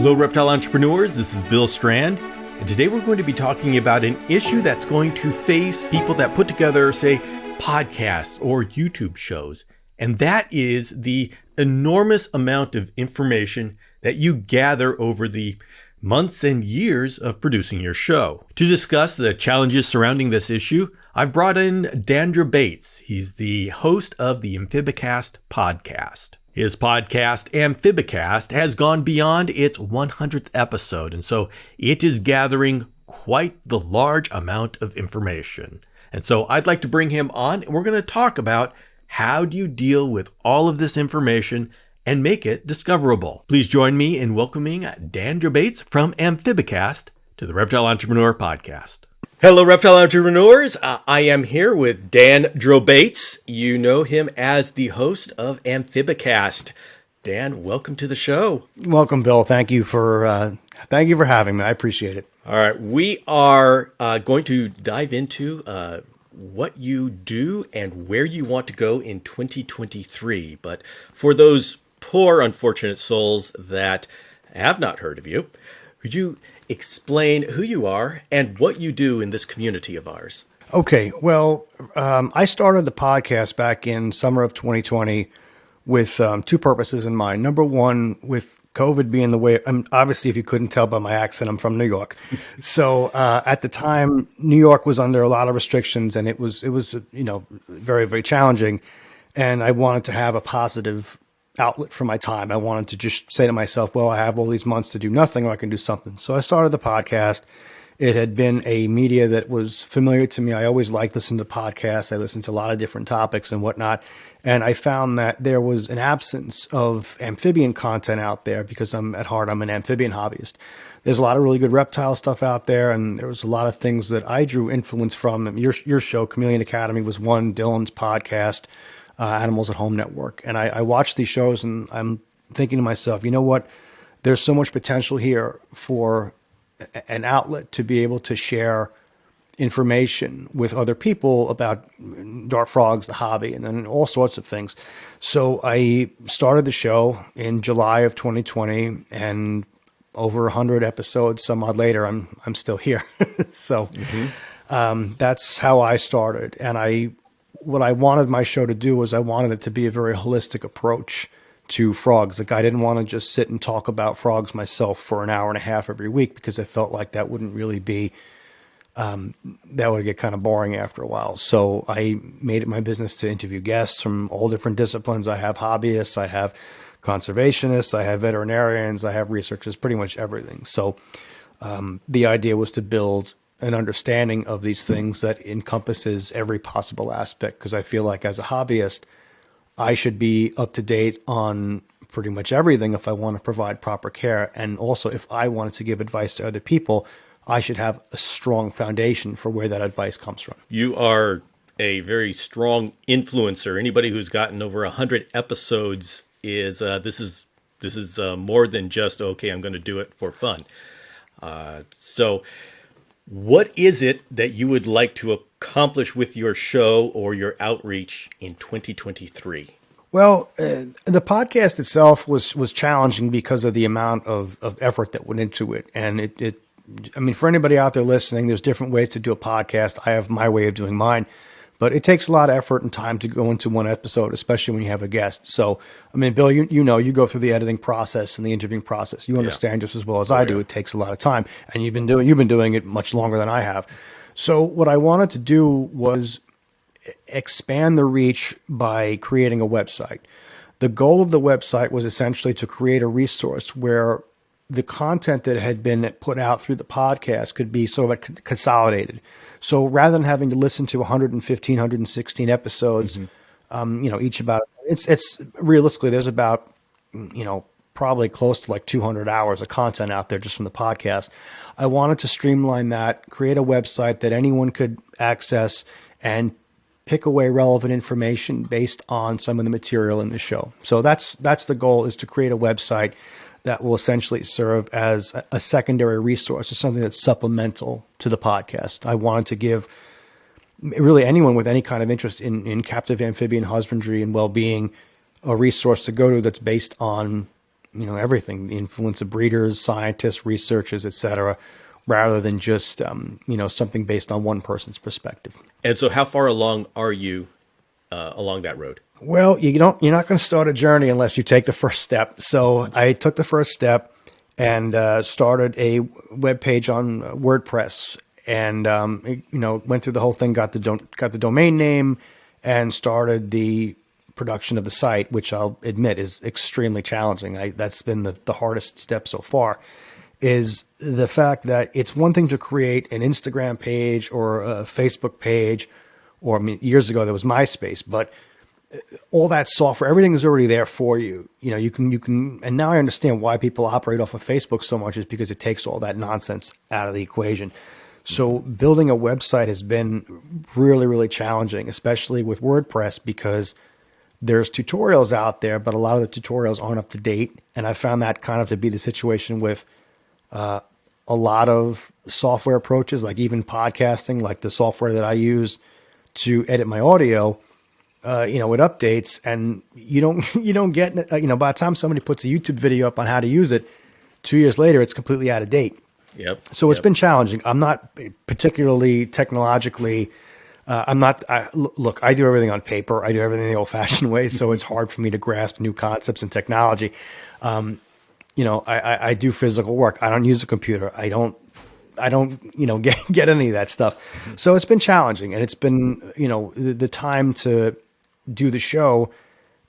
Hello, reptile entrepreneurs. This is Bill Strand, and today we're going to be talking about an issue that's going to face people that put together, say, podcasts or YouTube shows, and that is the enormous amount of information that you gather over the months and years of producing your show. To discuss the challenges surrounding this issue, I've brought in Dan Drobates. He's the host of the Amphibicast podcast. His podcast, Amphibicast, has gone beyond its 100th episode, and so it is gathering quite the large amount of information. And so I'd like to bring him on, and we're going to talk about how do you deal with all of this information and make it discoverable. Please join me in welcoming Dan Drobates from Amphibicast to the Reptile Entrepreneur Podcast. Hello, reptile entrepreneurs. I am here with Dan Drobates. You know him as the host of Amphibicast. Dan, welcome to the show. Welcome, Bill. Thank you for having me. I appreciate it. All right, we are going to dive into what you do and where you want to go in 2023. But for those poor, unfortunate souls that have not heard of you, could you explain who you are and what you do in this community of ours? Okay, well, I started the podcast back in summer of 2020 with two purposes in mind. Number one, with COVID being the way, obviously, if you couldn't tell by my accent, I'm from New York. So at the time, New York was under a lot of restrictions, and it was very, very challenging. And I wanted to have a positive outlet for my time. I wanted to just say to myself, well, I have all these months to do nothing, or I can do something. So I started the podcast. It had been a media that was familiar to me. I always liked listening to podcasts. I listened to a lot of different topics and whatnot. And I found that there was an absence of amphibian content out there because at heart, I'm an amphibian hobbyist. There's a lot of really good reptile stuff out there. And there was a lot of things that I drew influence from. Your show, Chameleon Academy, was one. Dylan's podcast, Animals at Home Network. And I watched these shows and I'm thinking to myself, you know what? There's so much potential here for an outlet to be able to share information with other people about dart frogs, the hobby, and then all sorts of things. So I started the show in July of 2020, and over 100 episodes, some odd later, I'm still here. So that's how I started. And what I wanted my show to do was I wanted it to be a very holistic approach to frogs. Like, I didn't want to just sit and talk about frogs myself for an hour and a half every week, because I felt like that wouldn't really be, that would get kind of boring after a while. So I made it my business to interview guests from all different disciplines. I have hobbyists, I have conservationists, I have veterinarians, I have researchers, pretty much everything. So the idea was to build an understanding of these things that encompasses every possible aspect, because I feel like as a hobbyist, I should be up to date on pretty much everything if I want to provide proper care. And also, if I wanted to give advice to other people, I should have a strong foundation for where that advice comes from. You are a very strong influencer. Anybody who's gotten over 100 episodes is this is more than just, okay, I'm going to do it for fun. So what is it that you would like to accomplish with your show or your outreach in 2023? Well, the podcast itself was challenging because of the amount of effort that went into it. And I mean, for anybody out there listening, there's different ways to do a podcast. I have my way of doing mine, but it takes a lot of effort and time to go into one episode, especially when you have a guest. So, I mean, Bill, you go through the editing process and the interviewing process. You understand just as well as I do. It takes a lot of time, and you've been doing it much longer than I have. So what I wanted to do was expand the reach by creating a website. The goal of the website was essentially to create a resource where the content that had been put out through the podcast could be sort of consolidated. So rather than having to listen to 115, 116 episodes, each about, it's realistically, there's about, probably close to like 200 hours of content out there just from the podcast. I wanted to streamline that, create a website that anyone could access and pick away relevant information based on some of the material in the show. So that's the goal, is to create a website that will essentially serve as a secondary resource, or something that's supplemental to the podcast. I wanted to give really anyone with any kind of interest in captive amphibian husbandry and well-being a resource to go to that's based on everything, the influence of breeders, scientists, researchers, etc., rather than just something based on one person's perspective. And so, how far along are you along that road? Well, you're not going to start a journey unless you take the first step. So I took the first step and started a web page on WordPress, and went through the whole thing, got the domain name, and started the production of the site, which I'll admit is extremely challenging. That's been the hardest step so far. Is the fact that it's one thing to create an Instagram page or a Facebook page, or years ago there was MySpace, but all that software, everything is already there for you. You can, and now I understand why people operate off of Facebook so much, is because it takes all that nonsense out of the equation. So building a website has been really, really challenging, especially with WordPress, because there's tutorials out there, but a lot of the tutorials aren't up to date. And I found that kind of to be the situation with a lot of software approaches, like even podcasting, like the software that I use to edit my audio. It updates, and you don't get, by the time somebody puts a YouTube video up on how to use it, 2 years later, it's completely out of date. Yep. So it's been challenging. I'm not particularly technologically, look, I do everything on paper. I do everything the old fashioned way. So it's hard for me to grasp new concepts and technology. I do physical work. I don't use a computer. I don't get any of that stuff. So it's been challenging, and it's been, the time to do the show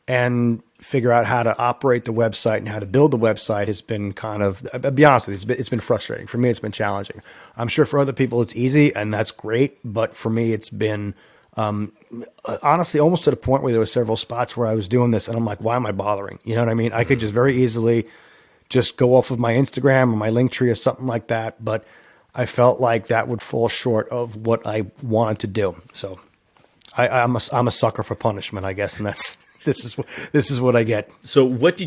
and figure out how to operate the website and how to build the website has been kind of, I'll be honest with you, it's been frustrating. For me, it's been challenging. I'm sure for other people it's easy, and that's great. But for me, it's been, honestly, almost to the point where there were several spots where I was doing this and I'm like, why am I bothering? You know what I mean? I could just very easily just go off of my Instagram or my Linktree or something like that. But I felt like that would fall short of what I wanted to do. So I'm a sucker for punishment, I guess. And this is what I get. So what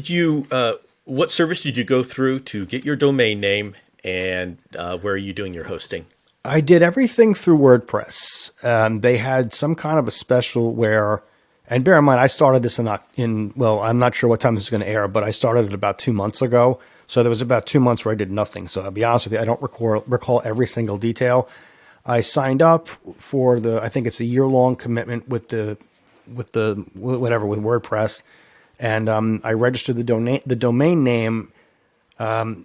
service did you go through to get your domain name, and where are you doing your hosting? I did everything through WordPress. They had some kind of a special where, and bear in mind, I started this I'm not sure what time this is going to air, but I started it about 2 months ago. So there was about 2 months where I did nothing. So I'll be honest with you, I don't recall every single detail. I signed up for I think it's a year-long commitment with WordPress, and I registered the domain name. I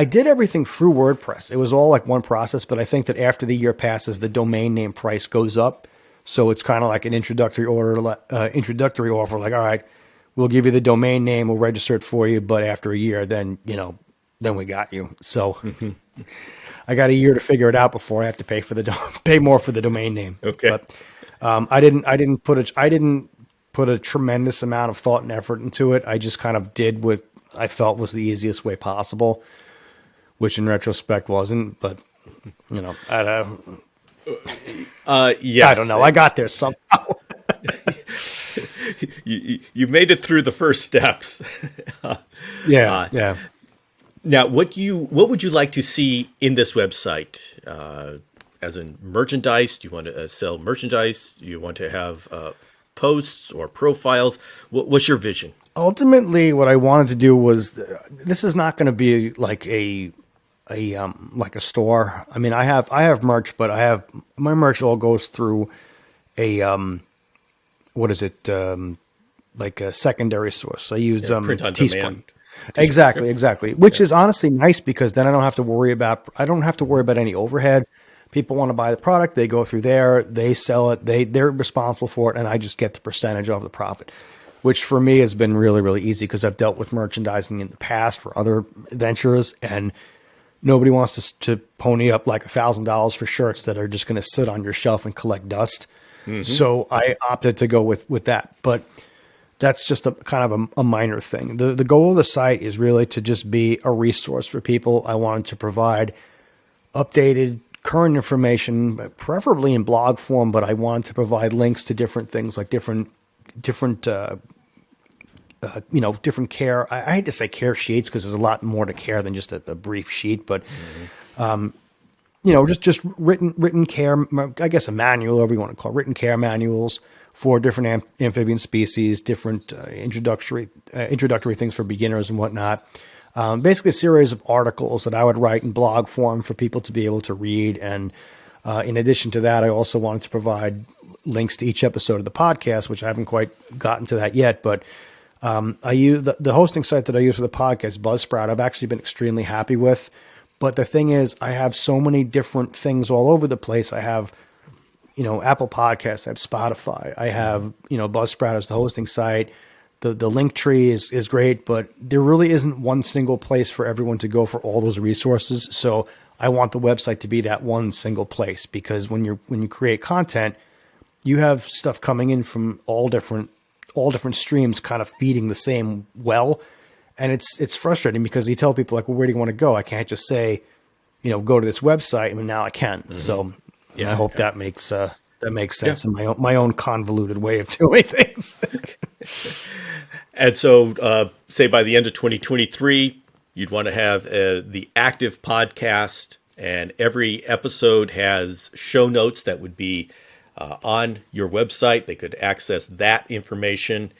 did everything through WordPress. It was all like one process, but I think that after the year passes, the domain name price goes up. So it's kind of like an introductory offer. Like, all right, we'll give you the domain name, we'll register it for you, but after a year, then we got you. So I got a year to figure it out before I have to pay more for the domain name. Okay. But I didn't put a tremendous amount of thought and effort into it. I just kind of did what I felt was the easiest way possible, which in retrospect wasn't. But yes. I don't know. I got there somehow. You made it through the first steps. Yeah. Now, what would you like to see in this website? As in merchandise? Do you want to sell merchandise? Do you want to have posts or profiles? What's your vision? Ultimately, what I wanted to do was, this is not going to be like a store. I mean, I have merch, but my merch all goes through a like a secondary source. I use print on Teespring. demand. Exactly. Which is honestly nice, because then I don't have to worry about any overhead. People want to buy the product, they go through there, they sell it, they're responsible for it, and I just get the percentage of the profit, which for me has been really, really easy, because I've dealt with merchandising in the past for other ventures, and nobody wants to pony up like $1,000 for shirts that are just going to sit on your shelf and collect dust. Mm-hmm. So I opted to go with that, but that's just a kind of a minor thing. The goal of the site is really to just be a resource for people. I wanted to provide updated, current information, preferably in blog form, but I wanted to provide links to different things, like different care. I hate to say care sheets, because there's a lot more to care than just a brief sheet, but just written care, I guess a manual, whatever you want to call it, written care manuals, for different amphibian species, different introductory things for beginners and whatnot. Basically a series of articles that I would write in blog form for people to be able to read. And in addition to that, I also wanted to provide links to each episode of the podcast, which I haven't quite gotten to that yet. But I use the hosting site that I use for the podcast, Buzzsprout. I've actually been extremely happy with. But the thing is, I have so many different things all over the place. I have, Apple Podcasts, I have Spotify, I have, Buzzsprout as the hosting site. The link tree is great, but there really isn't one single place for everyone to go for all those resources. So I want the website to be that one single place, because when you create content, you have stuff coming in from all different streams kind of feeding the same well. And it's frustrating because you tell people like, well, where do you want to go? I can't just say, go to this website. I mean, now I can. Mm-hmm. So I hope that makes sense in my own convoluted way of doing things. And so, say by the end of 2023, you'd want to have the active podcast, and every episode has show notes that would be on your website. They could access that information,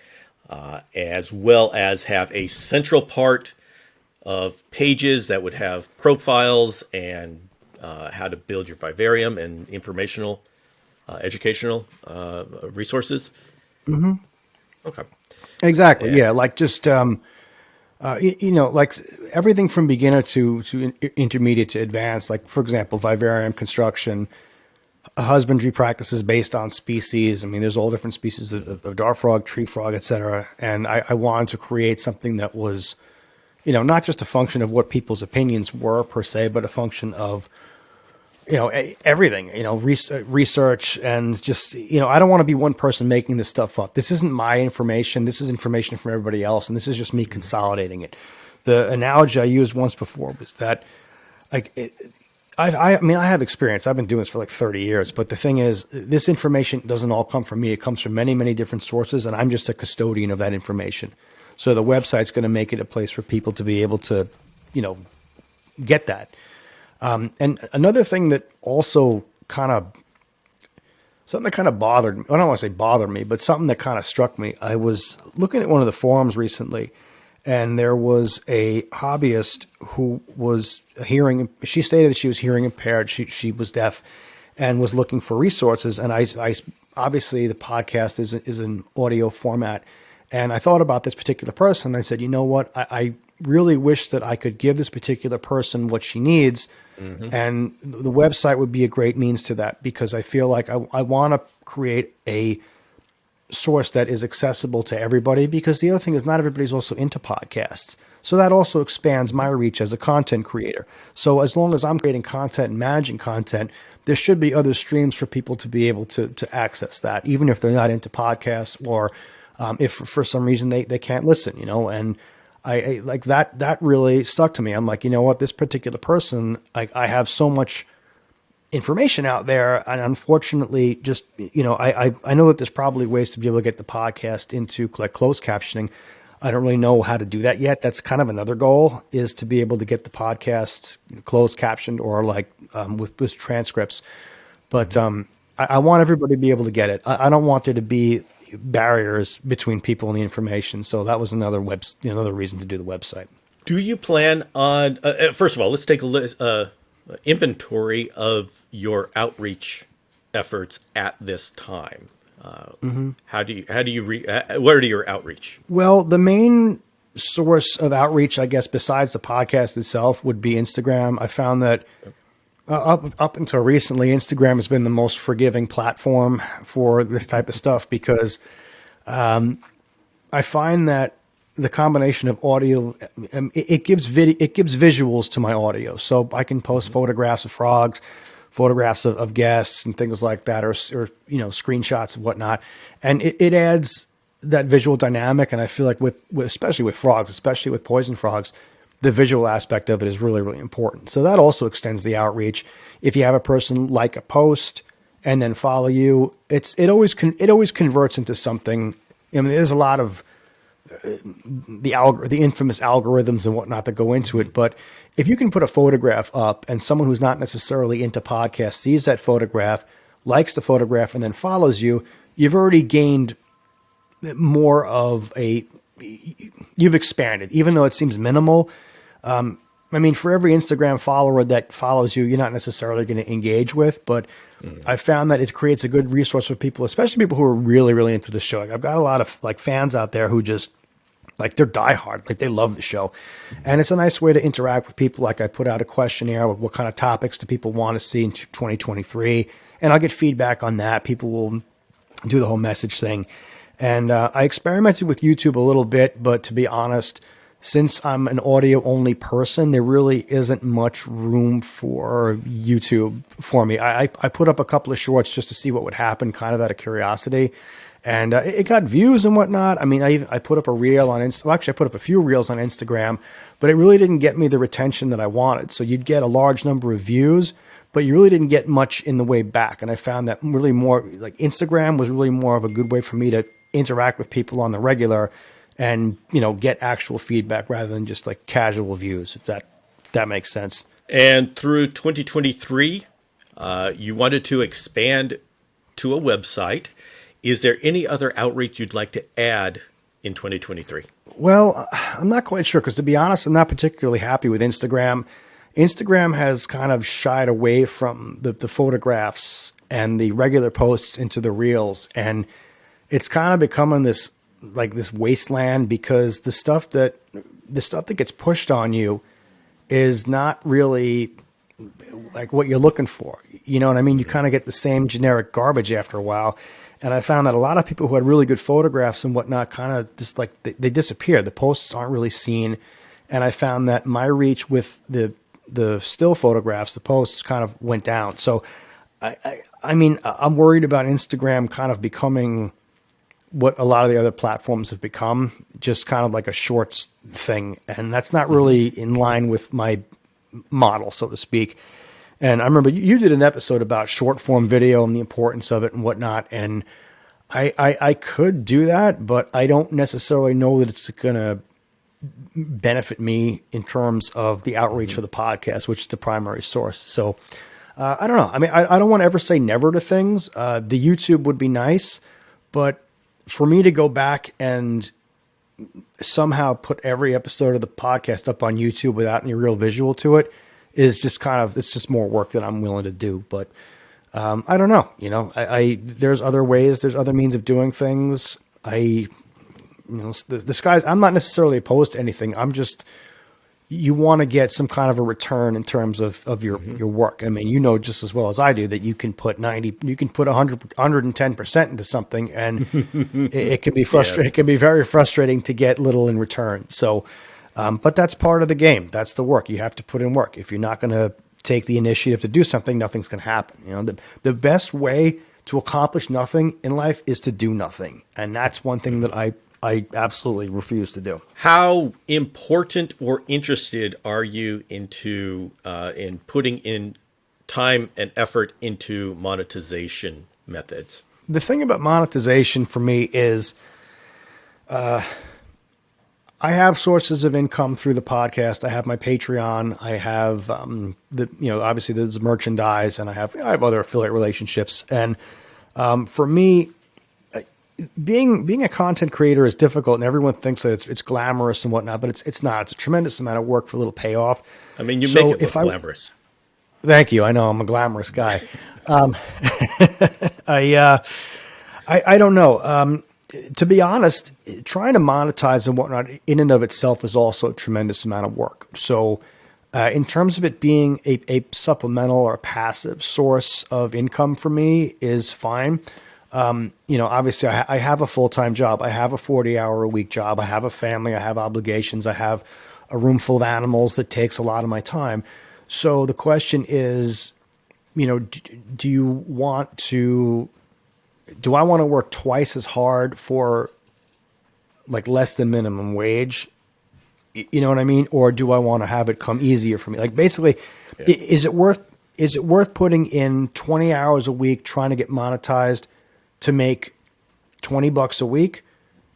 as well as have a central part of pages that would have profiles and how to build your vivarium and informational, educational resources. Mm-hmm. Okay. Exactly. Yeah. Like just, like everything from beginner to intermediate to advanced, like for example, vivarium construction, husbandry practices based on species. I mean, there's all different species of dart frog, tree frog, etc. And I wanted to create something that was, not just a function of what people's opinions were per se, but a function of, everything, research and just, I don't want to be one person making this stuff up. This isn't my information. This is information from everybody else. And this is just me consolidating it. The analogy I used once before was that I have experience. I've been doing this for like 30 years, but the thing is, this information doesn't all come from me. It comes from many, many different sources, and I'm just a custodian of that information. So the website's going to make it a place for people to be able to, get that. And another thing that also something that kind of bothered me, I don't want to say bothered me, but something that kind of struck me. I was looking at one of the forums recently, and there was a hobbyist who was she stated that she was hearing impaired. She was deaf and was looking for resources. And I obviously the podcast is an audio format. And I thought about this particular person. I said, you know what? I really wish that I could give this particular person what she needs. Mm-hmm. And the website would be a great means to that, because I feel like I want to create a source that is accessible to everybody, because the other thing is not everybody's also into podcasts. So that also expands my reach as a content creator. So as long as I'm creating content and managing content, there should be other streams for people to be able to access that, even if they're not into podcasts, or if for some reason they can't listen, and I like that really stuck to me. I'm like, you know what, this particular person, I have so much information out there, and unfortunately just, I know that there's probably ways to be able to get the podcast into like closed captioning. I don't really know how to do that yet. That's kind of another goal, is to be able to get the podcast closed captioned, or like with transcripts. But I want everybody to be able to get it. I don't want there to be barriers between people and the information. So that was another reason to do the website. Do you plan on, first of all, let's take a list, inventory of your outreach efforts at this time. Mm-hmm. What are your outreach? Well, the main source of outreach, I guess, besides the podcast itself, would be Instagram. I found that up until recently, Instagram has been the most forgiving platform for this type of stuff, because I find that the combination of audio, it gives visuals to my audio. So I can post photographs of frogs, photographs of guests and things like that, or screenshots and whatnot. And it adds that visual dynamic. And I feel like especially with frogs, especially with poison frogs, the visual aspect of it is really, really important. So that also extends the outreach. If you have a person like a post and then follow you, it always converts into something. I mean, there's a lot of the infamous algorithms and whatnot that go into it. But if you can put a photograph up, and someone who's not necessarily into podcasts sees that photograph, likes the photograph and then follows you, you've already gained more of you've expanded, even though it seems minimal. I mean, for every Instagram follower that follows you, you're not necessarily going to engage with, but I found that it creates a good resource for people, especially people who are really, really into the show. Like, I've got a lot of like fans out there who just like they're diehard, like they love the show. And it's a nice way to interact with people. Like I put out a questionnaire with what kind of topics do people want to see in 2023. And I'll get feedback on that. People will do the whole message thing. And I experimented with YouTube a little bit, but to be honest, since I'm an audio only person, there really isn't much room for YouTube for me. I put up a couple of shorts just to see what would happen, kind of out of curiosity. And it got views and whatnot. I mean, I put up a reel on Instagram. Well, actually, I put up a few reels on Instagram, but it really didn't get me the retention that I wanted. So you'd get a large number of views, but you really didn't get much in the way back. And I found that really more like Instagram was really more of a good way for me to interact with people on the regular and, you know, get actual feedback rather than just like casual views, if that makes sense. And through 2023, you wanted to expand to a website. Is there any other outreach you'd like to add in 2023? Well, I'm not quite sure because, to be honest, I'm not particularly happy with Instagram. Instagram has kind of shied away from the photographs and the regular posts into the reels, and it's kind of becoming this wasteland because the stuff that gets pushed on you is not really like what you're looking for. You know what I mean? You kind of get the same generic garbage after a while. And I found that a lot of people who had really good photographs and whatnot kind of just like they disappear. The posts aren't really seen. And I found that my reach with the still photographs, the posts kind of went down. So I mean, I'm worried about Instagram kind of becoming what a lot of the other platforms have become, just kind of like a shorts thing. And that's not really in line with my model, so to speak. And I remember you did an episode about short form video and the importance of it and whatnot. And I could do that, but I don't necessarily know that it's going to benefit me in terms of the outreach for the podcast, which is the primary source. So I don't know. I mean, I don't want to ever say never to things. The YouTube would be nice, but for me to go back and somehow put every episode of the podcast up on YouTube without any real visual to it is just it's just more work that I'm willing to do. But I don't know, there's other ways, there's other means of doing things. The guys, I'm not necessarily opposed to anything. I'm just, you want to get some kind of a return in terms of your work. I mean, just as well as I do that you can put 110% into something and it can be frustrating. Yes. It can be very frustrating to get little in return. So, but that's part of the game. That's the work. You have to put in work. If you're not going to take the initiative to do something, nothing's going to happen. The best way to accomplish nothing in life is to do nothing. And that's one thing that I absolutely refuse to do. How important or interested are you in putting in time and effort into monetization methods? The thing about monetization for me is I have sources of income through the podcast. I have my Patreon. I have obviously there's merchandise, and I have other affiliate relationships. And for me, being a content creator is difficult, and everyone thinks that it's glamorous and whatnot, but it's not. It's a tremendous amount of work for a little payoff. I mean, you make it look glamorous. Thank you. I know I'm a glamorous guy. I don't know. To be honest, trying to monetize and whatnot in and of itself is also a tremendous amount of work. So in terms of it being a supplemental or a passive source of income for me is fine. Obviously I have a full-time job. I have a 40-hour-a-week job. I have a family. I have obligations. I have a room full of animals that takes a lot of my time. So the question is, do I want to work twice as hard for like less than minimum wage? You know what I mean? Or do I want to have it come easier for me? Like basically, is it worth putting in 20 hours a week trying to get monetized to make $20 a week,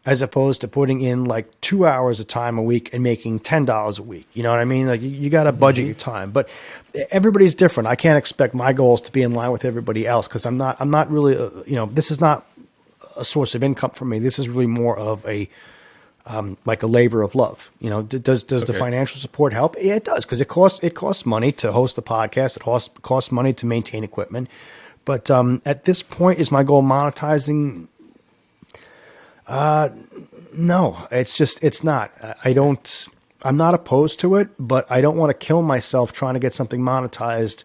as opposed to putting in like 2 hours of time a week and making $10 a week. You know what I mean? Like you got to budget your time, but everybody's different. I can't expect my goals to be in line with everybody else, because I'm not really, this is not a source of income for me. This is really more of a, like a labor of love. Does the financial support help? Yeah, it does, because it costs money to host the podcast. It costs money to maintain equipment. But at this point, is my goal monetizing? No, it's not. I'm not opposed to it, but I don't want to kill myself trying to get something monetized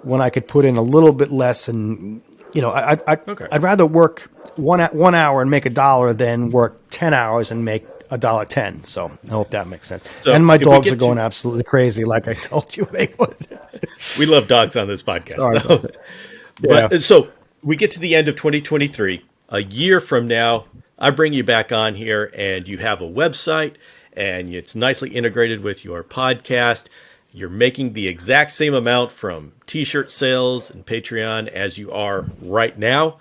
when I could put in a little bit less. And, I'd rather work one hour and make $1 than work 10 hours and make $1.10. So I hope that makes sense. So and my dogs are going absolutely crazy, like I told you they would. We love dogs on this podcast. Sorry about that. But so we get to the end of 2023, a year from now, I bring you back on here and you have a website and it's nicely integrated with your podcast. You're making the exact same amount from t-shirt sales and Patreon as you are right now.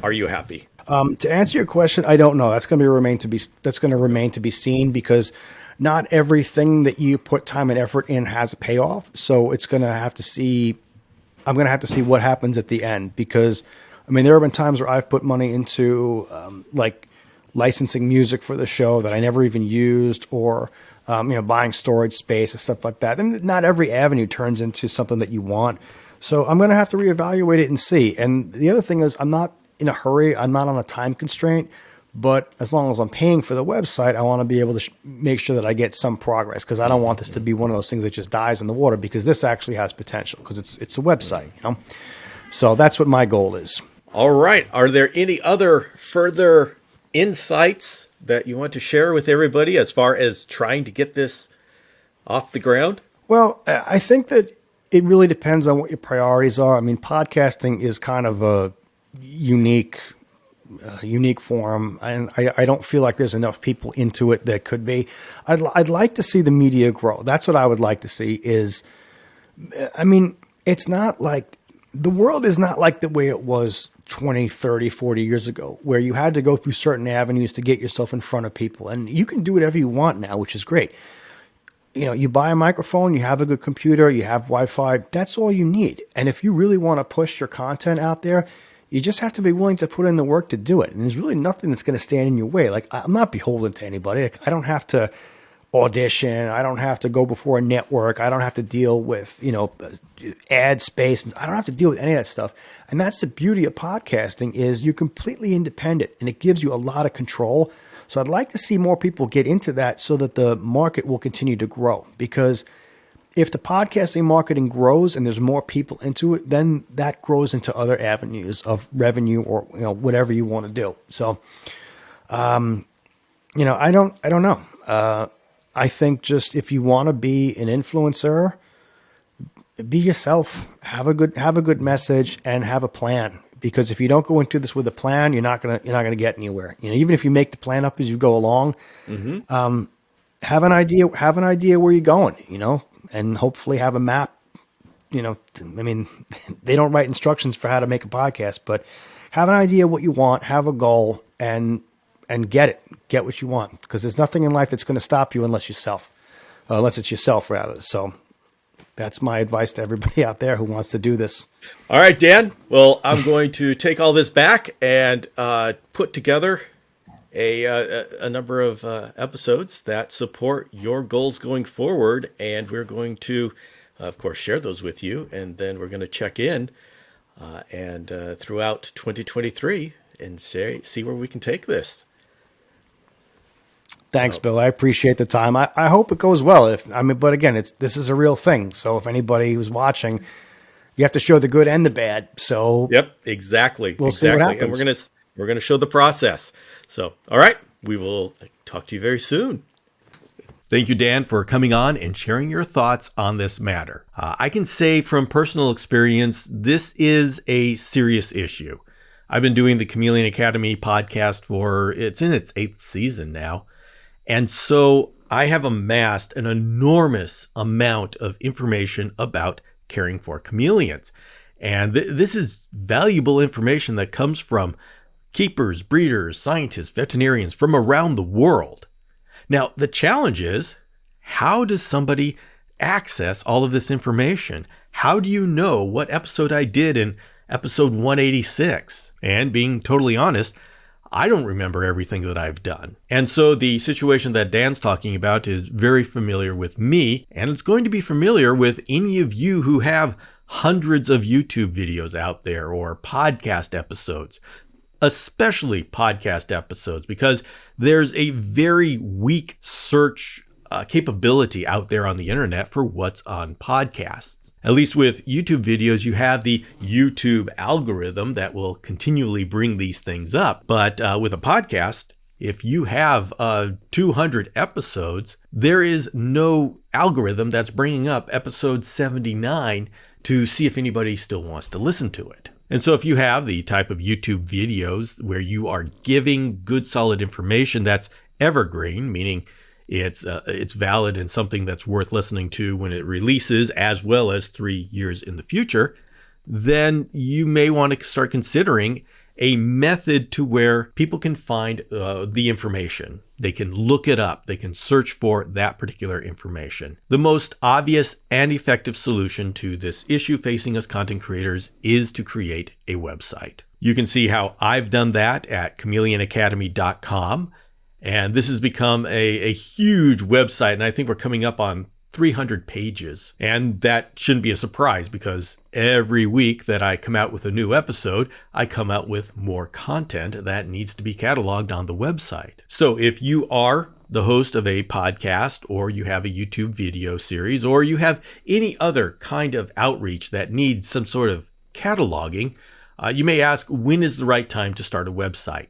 Are you happy? To answer your question, I don't know. That's going to remain to be seen, because not everything that you put time and effort in has a payoff. So I'm going to have to see what happens at the end, because there have been times where I've put money into like licensing music for the show that I never even used, or buying storage space and stuff like that. And not every avenue turns into something that you want. So I'm going to have to reevaluate it and see. And the other thing is, I'm not in a hurry. I'm not on a time constraint. But as long as I'm paying for the website, I want to be able to make sure that I get some progress, because I don't want this to be one of those things that just dies in the water, because this actually has potential, because it's a website, So that's what my goal is. All right. Are there any other further insights that you want to share with everybody as far as trying to get this off the ground? Well, I think that it really depends on what your priorities are. Podcasting is kind of a unique form, and I don't feel like there's enough people into it that could be. I'd like to see the media grow. That's what I would like to see. It's not like the world is not like the way it was 20, 30, 40 years ago, where you had to go through certain avenues to get yourself in front of people. And you can do whatever you want now, which is great. You buy a microphone, you have a good computer, you have Wi-Fi. That's all you need. And if you really want to push your content out there, you just have to be willing to put in the work to do it. And there's really nothing that's going to stand in your way. Like, I'm not beholden to anybody. I don't have to audition. I don't have to go before a network. I don't have to deal with, ad space. I don't have to deal with any of that stuff. And that's the beauty of podcasting, is you're completely independent, and it gives you a lot of control. So I'd like to see more people get into that, so that the market will continue to grow. Because if the podcasting marketing grows and there's more people into it, then that grows into other avenues of revenue, or whatever you want to do. So, I don't know. I think just if you want to be an influencer, be yourself. Have a good message and have a plan. Because if you don't go into this with a plan, you're not gonna get anywhere. Even if you make the plan up as you go along, have an idea where you're going. And hopefully have a map. They don't write instructions for how to make a podcast, but have an idea what you want, have a goal, and get it. Get what you want, because there's nothing in life that's going to stop you unless it's yourself rather. So that's my advice to everybody out there who wants to do this. All right, Dan. Well, I'm going to take all this back and put together a number of episodes that support your goals going forward, and we're going to, of course, share those with you, and then we're going to check in and throughout 2023 and see where we can take this. Thanks, Bill. I appreciate the time. I hope it goes well. But again, this is a real thing. So if anybody who's watching, you have to show the good and the bad. So yep, exactly. We'll see what happens. And we're gonna show the process. So all right, we will talk to you very soon. Thank you, Dan, for coming on and sharing your thoughts on this matter. I can say from personal experience, this is a serious issue. I've been doing the Chameleon Academy podcast it's in its 8th season now. And so I have amassed an enormous amount of information about caring for chameleons. And this is valuable information that comes from keepers, breeders, scientists, veterinarians from around the world. Now, the challenge is, how does somebody access all of this information? How do you know what episode I did in episode 186? And being totally honest, I don't remember everything that I've done. And so the situation that Dan's talking about is very familiar with me, and it's going to be familiar with any of you who have hundreds of YouTube videos out there or podcast episodes, especially podcast episodes, because there's a very weak search capability out there on the internet for what's on podcasts. At least with YouTube videos, you have the YouTube algorithm that will continually bring these things up. But with a podcast, if you have 200 episodes, there is no algorithm that's bringing up episode 79 to see if anybody still wants to listen to it. And so if you have the type of YouTube videos where you are giving good, solid information that's evergreen, meaning it's valid and something that's worth listening to when it releases, as well as 3 years in the future, then you may want to start considering a method to where people can find the information. They can look it up. They can search for that particular information. The most obvious and effective solution to this issue facing us content creators is to create a website. You can see how I've done that at chameleonacademy.com. And this has become a huge website, and I think we're coming up on 300 pages. And that shouldn't be a surprise, because every week that I come out with a new episode, I come out with more content that needs to be cataloged on the website. So if you are the host of a podcast, or you have a YouTube video series, or you have any other kind of outreach that needs some sort of cataloging, you may ask, when is the right time to start a website?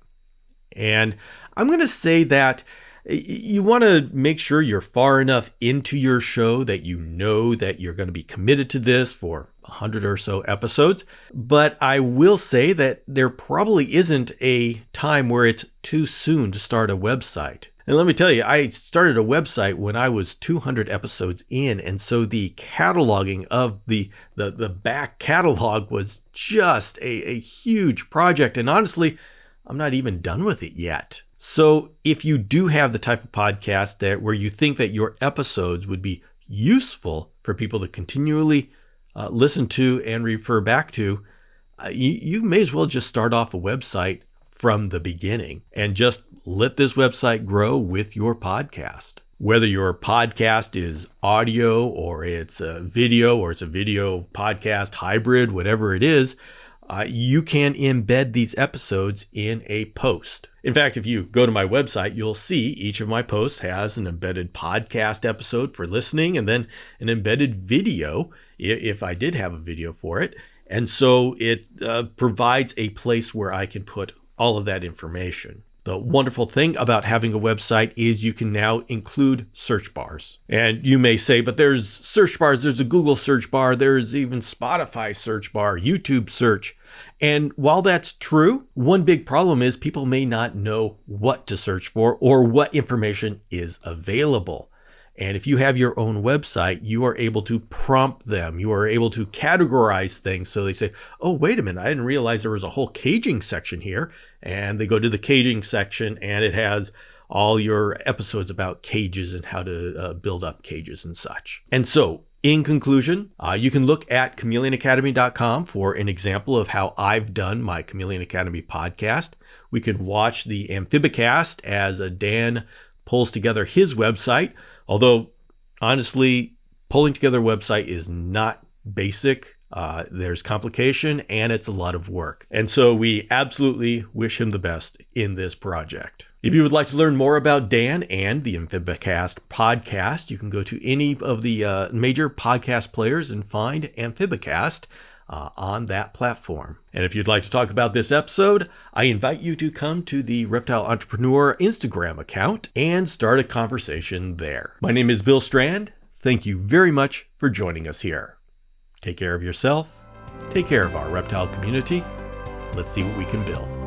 And I'm going to say that you want to make sure you're far enough into your show that you know that you're going to be committed to this for 100 or so episodes. But I will say that there probably isn't a time where it's too soon to start a website. And let me tell you, I started a website when I was 200 episodes in. And so the cataloging of the back catalog was just a huge project. And honestly, I'm not even done with it yet. So if you do have the type of podcast where you think that your episodes would be useful for people to continually listen to and refer back to, you may as well just start off a website from the beginning and just let this website grow with your podcast. Whether your podcast is audio or it's a video podcast hybrid, whatever it is, you can embed these episodes in a post. In fact, if you go to my website, you'll see each of my posts has an embedded podcast episode for listening, and then an embedded video if I did have a video for it. And so it provides a place where I can put all of that information. The wonderful thing about having a website is you can now include search bars. And you may say, but there's search bars, there's a Google search bar, there's even Spotify search bar, YouTube search. And while that's true, one big problem is people may not know what to search for or what information is available. And if you have your own website, you are able to prompt them. You are able to categorize things. So they say, oh, wait a minute, I didn't realize there was a whole caging section here. And they go to the caging section and it has all your episodes about cages and how to build up cages and such. And so in conclusion, you can look at chameleonacademy.com for an example of how I've done my Chameleon Academy podcast. We can watch the Amphibicast as Dan pulls together his website. Although, honestly, pulling together a website is not basic. There's complication and it's a lot of work. And so we absolutely wish him the best in this project. If you would like to learn more about Dan and the Amphibicast podcast, you can go to any of the major podcast players and find Amphibicast on that platform. And if you'd like to talk about this episode, I invite you to come to the Reptile Entrepreneur Instagram account and start a conversation there. My name is Bill Strand. Thank you very much for joining us here. Take care of yourself. Take care of our reptile community. Let's see what we can build.